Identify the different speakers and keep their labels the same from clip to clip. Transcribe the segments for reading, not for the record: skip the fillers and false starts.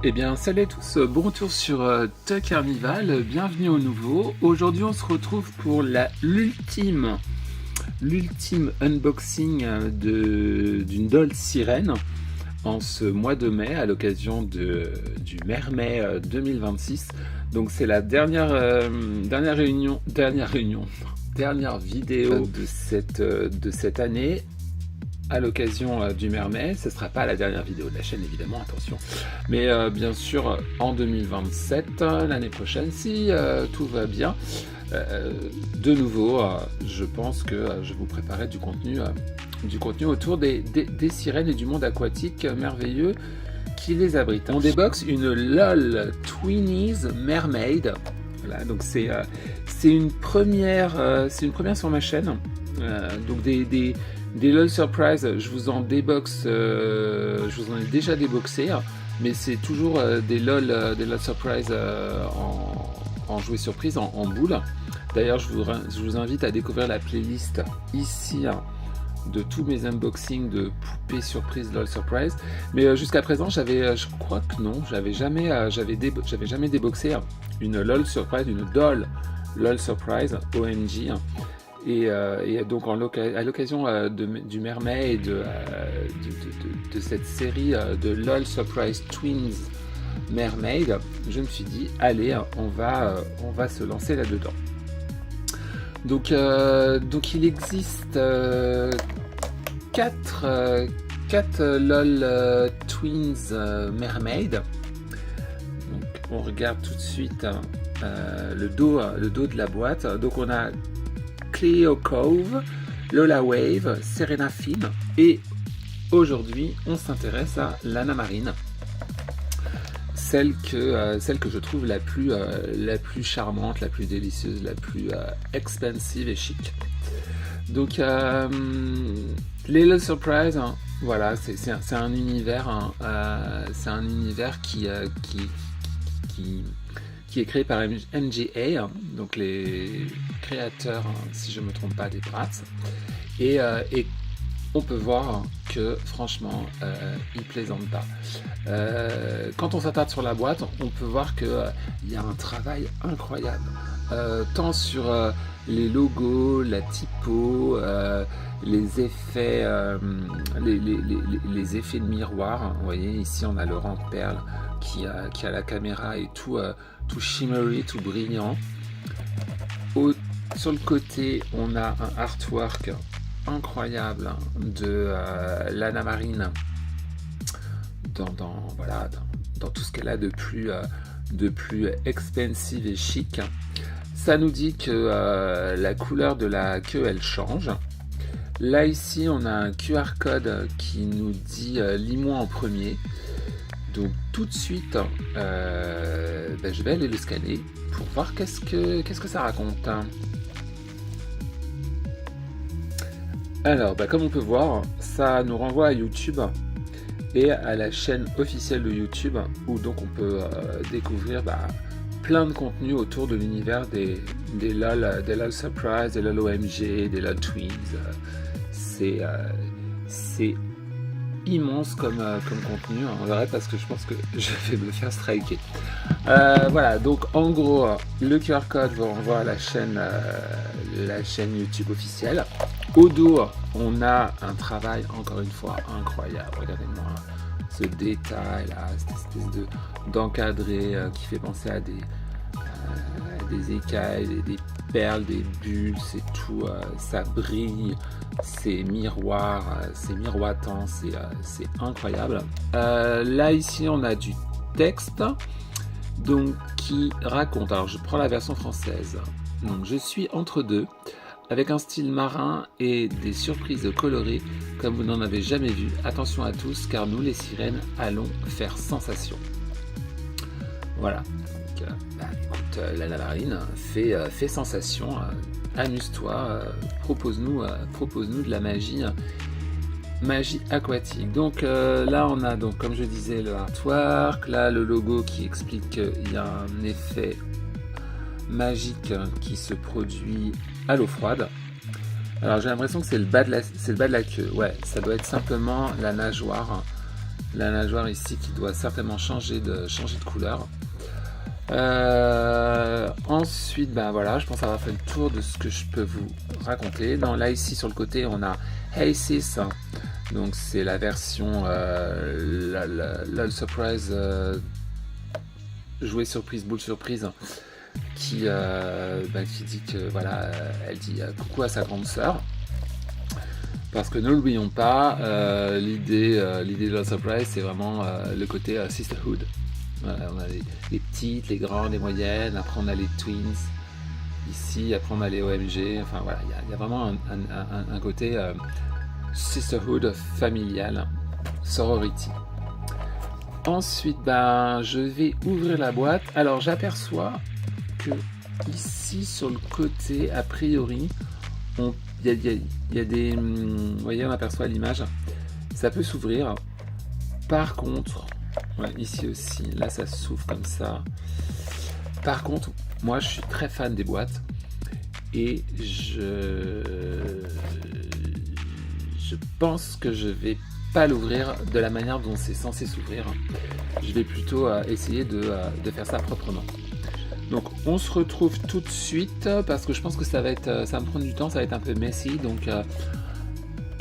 Speaker 1: Eh bien, salut à tous, bon retour sur The Carnival, bienvenue au nouveau. Aujourd'hui, on se retrouve pour l'ultime unboxing d'une doll sirène en ce mois de mai à l'occasion du Mermay 2026. Donc, c'est la dernière vidéo de cette année. À l'occasion du Mermay, ce ne sera pas la dernière vidéo de la chaîne évidemment, attention, mais bien sûr en 2027, l'année prochaine, si tout va bien, de nouveau, je pense que je vais vous préparer du contenu autour des sirènes et du monde aquatique merveilleux qui les abrite. On déboxe une LOL Twinnies Mermaid. Voilà, donc c'est une première sur ma chaîne. Donc des LOL Surprise, je vous en déboxe, je vous en ai déjà déboxé, mais c'est toujours des LOL Surprise en jouet surprise, en boule. D'ailleurs, je vous invite à découvrir la playlist ici de tous mes unboxings de poupées surprises LOL Surprise. Mais jusqu'à présent, je crois que non, j'avais jamais déboxé une LOL Surprise, une doll LOL Surprise OMG. Et donc à l'occasion du Mermay et de cette série de LOL Surprise Twins Mermaid, je me suis dit allez, on va se lancer là-dedans. Donc il existe 4 LOL Twins Mermaid. Donc on regarde tout de suite le dos de la boîte. Donc on a Cleo Cove, Lola Wave, Serena Finn, et aujourd'hui on s'intéresse à Lana Marine, celle que je trouve la plus charmante, la plus délicieuse, la plus expensive et chic. Donc les LOL Surprise, voilà, c'est un univers, qui est créé par MGA, donc les créateurs, si je ne me trompe pas, des Bratz. Et on peut voir que franchement, ils plaisantent pas. Quand on s'attarde sur la boîte, on peut voir qu'il y a un travail incroyable. Tant sur les logos, la typo, les effets, les effets de miroir. Vous voyez, ici on a Laurent Perle qui a la caméra et tout shimmery, tout brillant. Sur le côté, on a un artwork incroyable de Lana Marine dans tout ce qu'elle a de plus expensive et chic. Ça nous dit que la couleur de la queue elle change. Là ici on a un QR code qui nous dit lis-moi en premier. Donc tout de suite je vais aller le scanner pour voir qu'est-ce que ça raconte. Alors comme on peut voir, ça nous renvoie à YouTube et à la chaîne officielle de YouTube où donc on peut découvrir plein de contenu autour de l'univers des LOL Surprise, des LOL OMG, des LOL Twins. C'est immense comme contenu, on verrait, parce que je pense que je vais me faire striker. Voilà, donc en gros, le QR code vous renvoie à la chaîne YouTube officielle. Au dos, on a un travail encore une fois incroyable. Regardez-moi ce détail là, cette espèce d'encadré qui fait penser à des écailles, des perles, des bulles, c'est tout, ça brille, c'est miroir, c'est miroitant, c'est incroyable. Là ici on a du texte donc qui raconte, alors je prends la version française, donc je suis entre deux avec un style marin et des surprises colorées comme vous n'en avez jamais vu. Attention à tous car nous les sirènes allons faire sensation. Voilà. Donc, écoute, Lana Marine fait sensation. Amuse-toi. Propose-nous de la magie aquatique. Donc là on a donc comme je disais le artwork, là le logo qui explique qu'il y a un effet magique qui se produit à l'eau froide. Alors j'ai l'impression que c'est le bas de la queue. Ouais, ça doit être simplement la nageoire La nageoire ici qui doit certainement changer de couleur. Ensuite, ben voilà, je pense avoir fait le tour de ce que je peux vous raconter. Là ici sur le côté, on a Hey Sis, donc c'est la version LOL Surprise, jouet surprise, boule surprise, qui dit que voilà, elle dit coucou à sa grande sœur. Parce que ne l'oublions pas, l'idée de LOL Surprise, c'est vraiment le côté sisterhood. Voilà, on a les petites, les grandes, les moyennes, après on a les twins ici, après on a les OMG, enfin voilà, il y a vraiment un côté sisterhood familial, sorority. Ensuite, je vais ouvrir la boîte. Alors j'aperçois que ici sur le côté, a priori, il y a des... Vous voyez, on aperçoit l'image, ça peut s'ouvrir. Par contre... Ouais, ici aussi, là ça s'ouvre comme ça. Par contre, moi je suis très fan des boîtes et je pense que je vais pas l'ouvrir de la manière dont c'est censé s'ouvrir. Je vais plutôt essayer de faire ça proprement. Donc on se retrouve tout de suite parce que je pense que ça va me prendre du temps, ça va être un peu messy, donc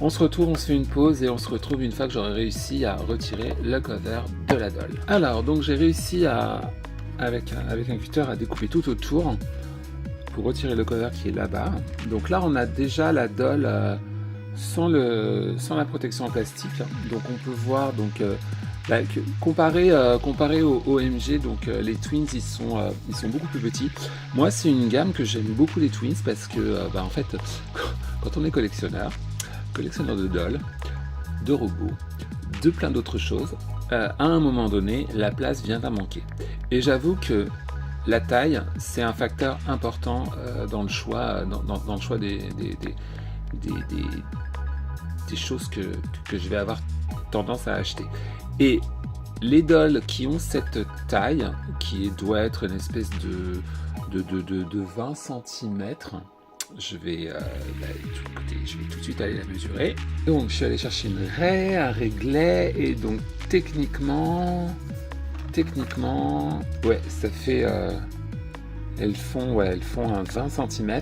Speaker 1: on se retrouve, on se fait une pause et on se retrouve une fois que j'aurai réussi à retirer le cover de la doll. Alors donc j'ai réussi avec un cutter à découper tout autour pour retirer le cover qui est là-bas. Donc là on a déjà la doll sans la protection en plastique. Donc on peut voir donc comparé au OMG, donc les Twins ils sont beaucoup plus petits. Moi c'est une gamme que j'aime beaucoup, les Twins, parce que en fait quand on est collectionneur de dolls, de robots, de plein d'autres choses, à un moment donné, la place vient à manquer. Et j'avoue que la taille, c'est un facteur important dans le choix, dans le choix des choses que je vais avoir tendance à acheter. Et les dolls qui ont cette taille, qui doit être une espèce de 20 cm, je vais tout de suite aller la mesurer. Donc je suis allé chercher une raie, un réglet, et donc techniquement ouais, ça fait elles font un 20 cm.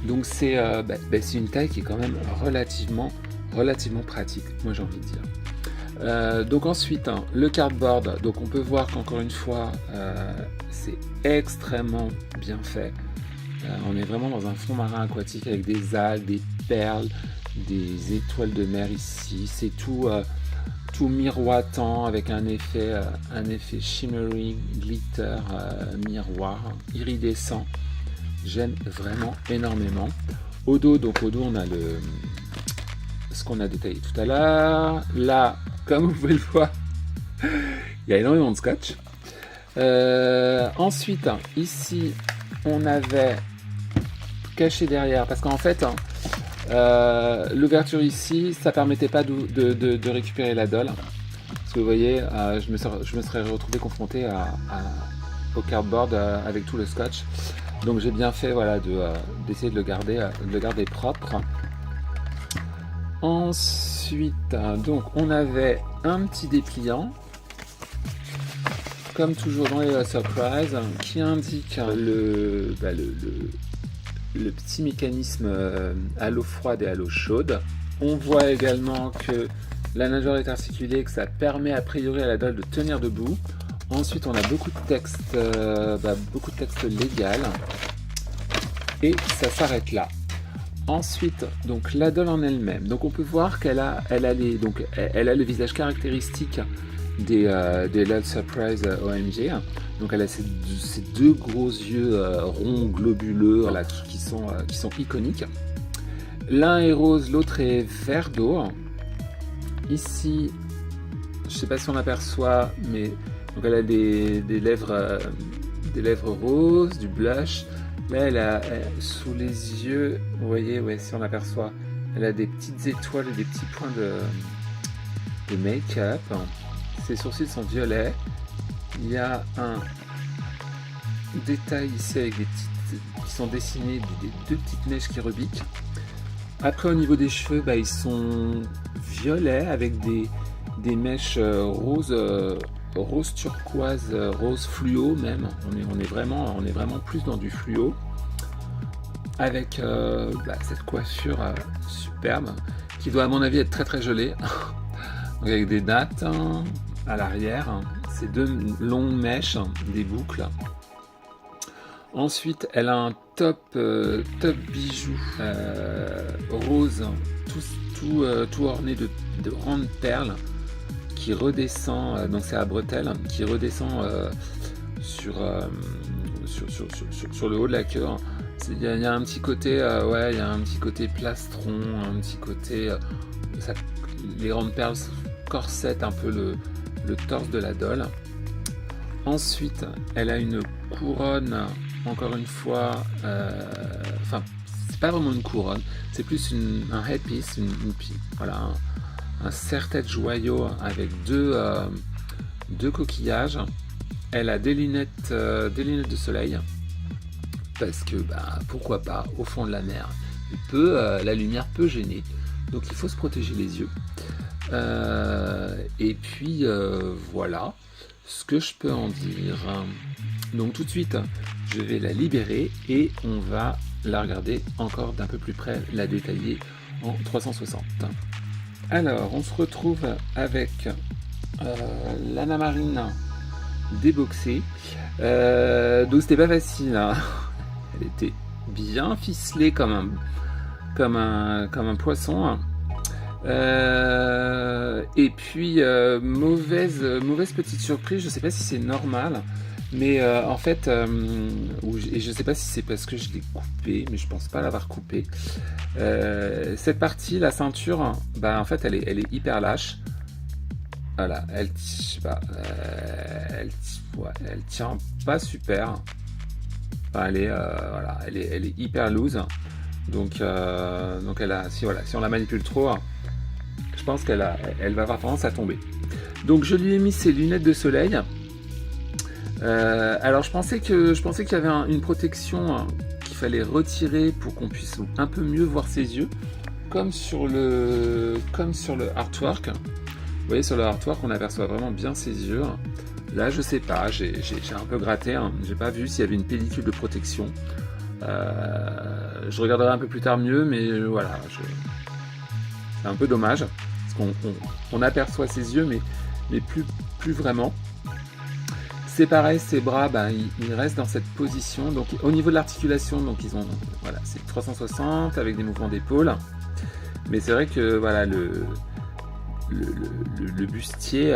Speaker 1: Donc c'est une taille qui est quand même relativement pratique, moi j'ai envie de dire. Donc ensuite, le cardboard, donc on peut voir qu'encore une fois c'est extrêmement bien fait. On est vraiment dans un fond marin aquatique avec des algues, des perles, des étoiles de mer ici. C'est tout miroitant avec un effet shimmery, glitter, miroir, iridescent. J'aime vraiment énormément. Au dos, on a ce qu'on a détaillé tout à l'heure. Là, comme vous pouvez le voir, il y a énormément de scotch. Ensuite, ici, on avait caché derrière, parce qu'en fait l'ouverture ici, ça permettait pas de récupérer la doll, parce que vous voyez, je me serais retrouvé confronté au cardboard avec tout le scotch. Donc j'ai bien fait, voilà, d'essayer de le garder propre. Ensuite, donc on avait un petit dépliant, comme toujours dans les Surprise, qui indique le petit mécanisme à l'eau froide et à l'eau chaude. On voit également que la nageoire est articulée, que ça permet a priori à la doll de tenir debout. Ensuite, on a beaucoup de texte légal, et ça s'arrête là. Ensuite, donc la doll en elle-même. Donc on peut voir qu'elle a le visage caractéristique des LOL Surprise OMG. Donc elle a ces deux gros yeux ronds globuleux, voilà, qui sont iconiques. L'un est rose, l'autre est vert d'eau. Ici, je ne sais pas si on aperçoit, mais donc elle a des lèvres roses, du blush. Là, elle a sous les yeux, vous voyez, ouais, si on aperçoit, elle a des petites étoiles et des petits points de make-up. Ses sourcils sont violets. Il y a un détail ici avec des petites qui sont dessinées, des deux petites mèches qui rebiquent. Après, au niveau des cheveux, ils sont violets avec des des mèches rose turquoise, rose fluo même. On est vraiment plus dans du fluo. Avec cette coiffure superbe, qui doit à mon avis être très très gelée. Donc avec des nattes à l'arrière, ces 2 longues mèches, des boucles. Ensuite, elle a un top bijou rose, tout orné de grandes perles, qui redescend, donc c'est à bretelles, qui redescend sur le haut de la queue. Il y a un petit côté, il y a un petit côté plastron, un petit côté, les grandes perles corsettent un peu le torse de la Doll. Ensuite, elle a une couronne, encore une fois, c'est pas vraiment une couronne, c'est plus un headpiece, voilà, un serre-tête joyau avec 2 coquillages. Elle a des lunettes de soleil. Parce que pourquoi pas, au fond de la mer, la lumière peut gêner, donc il faut se protéger les yeux. Et puis voilà ce que je peux en dire. Donc tout de suite, je vais la libérer et on va la regarder encore d'un peu plus près, la détailler en 360. Alors, on se retrouve avec l'Anna Marine déboxée. Donc c'était pas facile, hein. Elle était bien ficelée comme un poisson. Et puis mauvaise petite surprise, je sais pas si c'est normal, mais en fait, et je sais pas si c'est parce que je l'ai coupé, mais je pense pas l'avoir coupé. Cette partie, la ceinture, en fait, elle est hyper lâche. Voilà, elle tient pas super. Enfin, elle est hyper loose. Donc si on la manipule trop, je pense qu'elle va avoir tendance à tomber. Donc je lui ai mis ses lunettes de soleil. Alors je pensais qu'il y avait une protection qu'il fallait retirer pour qu'on puisse un peu mieux voir ses yeux, comme sur le artwork. Vous voyez, sur le artwork, on aperçoit vraiment bien ses yeux. Là, je sais pas, j'ai un peu gratté, hein. J'ai pas vu s'il y avait une pellicule de protection. Je regarderai un peu plus tard mieux, mais voilà, c'est un peu dommage, parce qu'on aperçoit ses yeux, mais plus vraiment. C'est pareil, ses bras, ils restent dans cette position. Donc, au niveau de l'articulation, donc c'est 360 avec des mouvements d'épaule. Mais c'est vrai que voilà, le bustier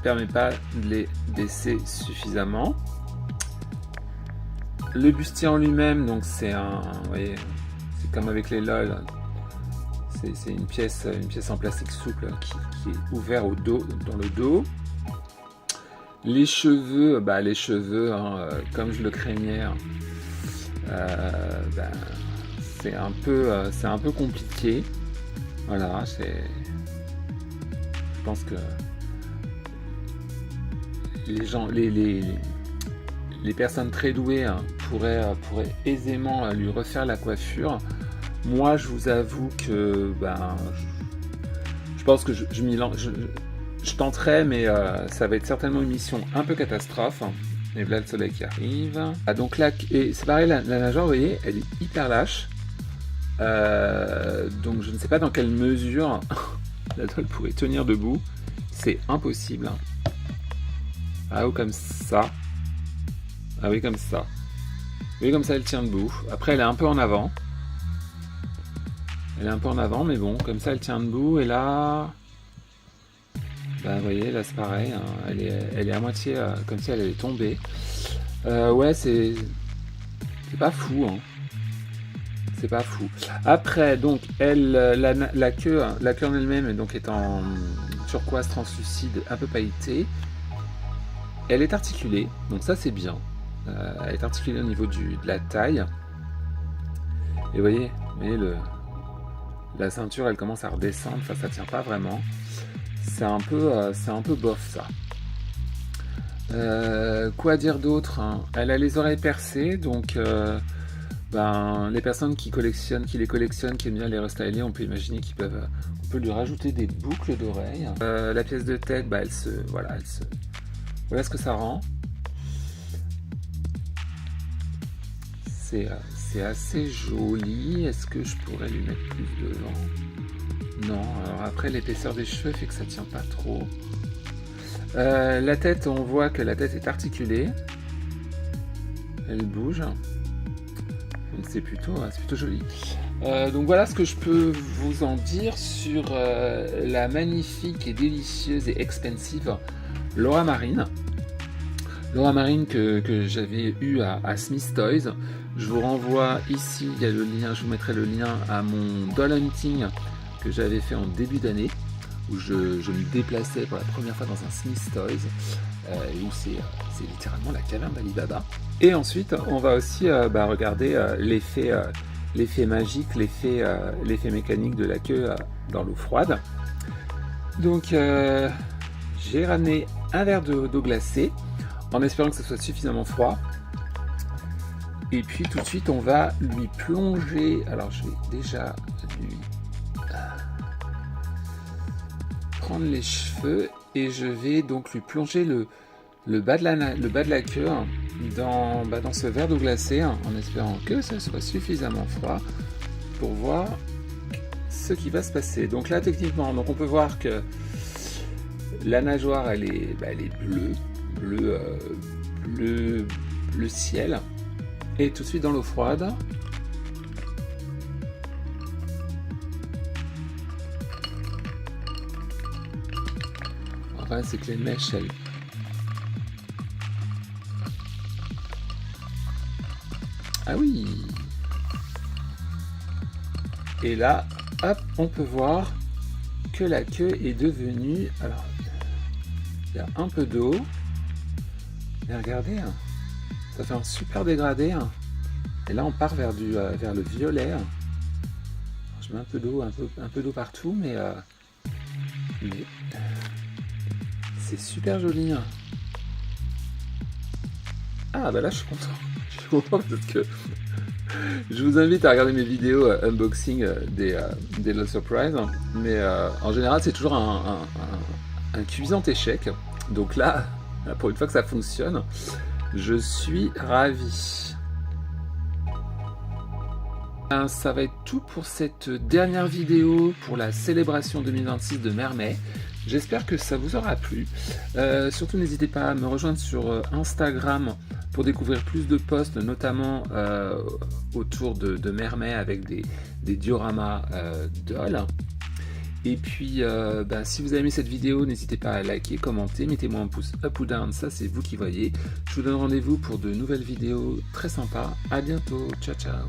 Speaker 1: permet pas de les baisser suffisamment. Le bustier en lui-même, donc vous voyez, c'est comme avec les LOL, c'est une pièce en plastique souple qui est ouverte au dos, dans le dos. Les cheveux, comme je le craignais, c'est un peu compliqué. Voilà, je pense que les personnes très douées pourraient aisément lui refaire la coiffure. Moi, je vous avoue que je pense que je tenterai, mais ça va être certainement une mission un peu catastrophe. Et voilà le soleil qui arrive. Donc là, et c'est pareil, la nageoire, vous voyez, elle est hyper lâche. Donc je ne sais pas dans quelle mesure la Doll pourrait tenir debout. C'est impossible. Ah, ou comme ça. Ah oui, comme ça. Oui, comme ça, elle tient debout. Après, elle est un peu en avant. Mais bon, comme ça, elle tient debout. Et là... vous voyez, là, c'est pareil. Hein. Elle est à moitié comme si elle allait tomber. Ouais, c'est pas fou, hein. C'est pas fou. Après, donc, la queue en elle-même donc, est en turquoise translucide, un peu pailletée. Elle est articulée, donc ça c'est bien. Elle est articulée au niveau de la taille. Et vous voyez la ceinture, elle commence à redescendre. Enfin, ça tient pas vraiment. C'est un peu bof ça. Quoi dire d'autre, hein. Elle a les oreilles percées, donc les personnes qui les collectionnent, qui aiment bien les restyler, on peut imaginer qu'on On peut lui rajouter des boucles d'oreilles. La pièce de tête, bah, voilà ce que ça rend. C'est assez joli. Est-ce que je pourrais lui mettre plus devant? Non. Alors après, l'épaisseur des cheveux fait que ça tient pas trop. La tête, on voit que la tête est articulée. Elle bouge. Donc c'est plutôt joli. Donc voilà ce que je peux vous en dire sur la magnifique et délicieuse et expensive Laura Marine. Laura Marine que j'avais eu à Smith Toys. Je vous renvoie ici, il y a le lien, je vous mettrai le lien à mon doll hunting que j'avais fait en début d'année, où je me déplaçais pour la première fois dans un Smith Toys, et où c'est littéralement la caverne d'Alibaba. Et ensuite, on va aussi regarder l'effet magique, l'effet mécanique de la queue dans l'eau froide. Donc, j'ai ramené un verre d'eau glacée, en espérant que ce soit suffisamment froid. Et puis tout de suite, on va lui plonger. Alors, je vais déjà lui prendre les cheveux et je vais donc lui plonger le bas de la queue dans ce verre d'eau glacée, en espérant que ça soit suffisamment froid pour voir ce qui va se passer. Donc là, techniquement, on peut voir que la nageoire, elle est bleu ciel. Et tout de suite dans l'eau froide. Enfin, c'est que les mèches, elles... Ah oui. Et là, hop, on peut voir que la queue est devenue... Alors, il y a un peu d'eau. Mais regardez, ça fait un super dégradé. Et là, on part vers le violet. Je mets un peu d'eau partout, mais c'est super joli. Ah, bah là, je suis content. Je suis content parce que je vous invite à regarder mes vidéos unboxing des Lost Surprise. Mais en général, c'est toujours un cuisant échec. Donc là, pour une fois que ça fonctionne, je suis ravi. Ça va être tout pour cette dernière vidéo pour la célébration 2026 de Mermet. J'espère que ça vous aura plu. Surtout n'hésitez pas à me rejoindre sur Instagram pour découvrir plus de posts, notamment autour de Mermet avec des dioramas dolls. Et puis, si vous avez aimé cette vidéo, n'hésitez pas à liker, commenter, mettez-moi un pouce up ou down, ça c'est vous qui voyez. Je vous donne rendez-vous pour de nouvelles vidéos très sympas. À bientôt, ciao ciao.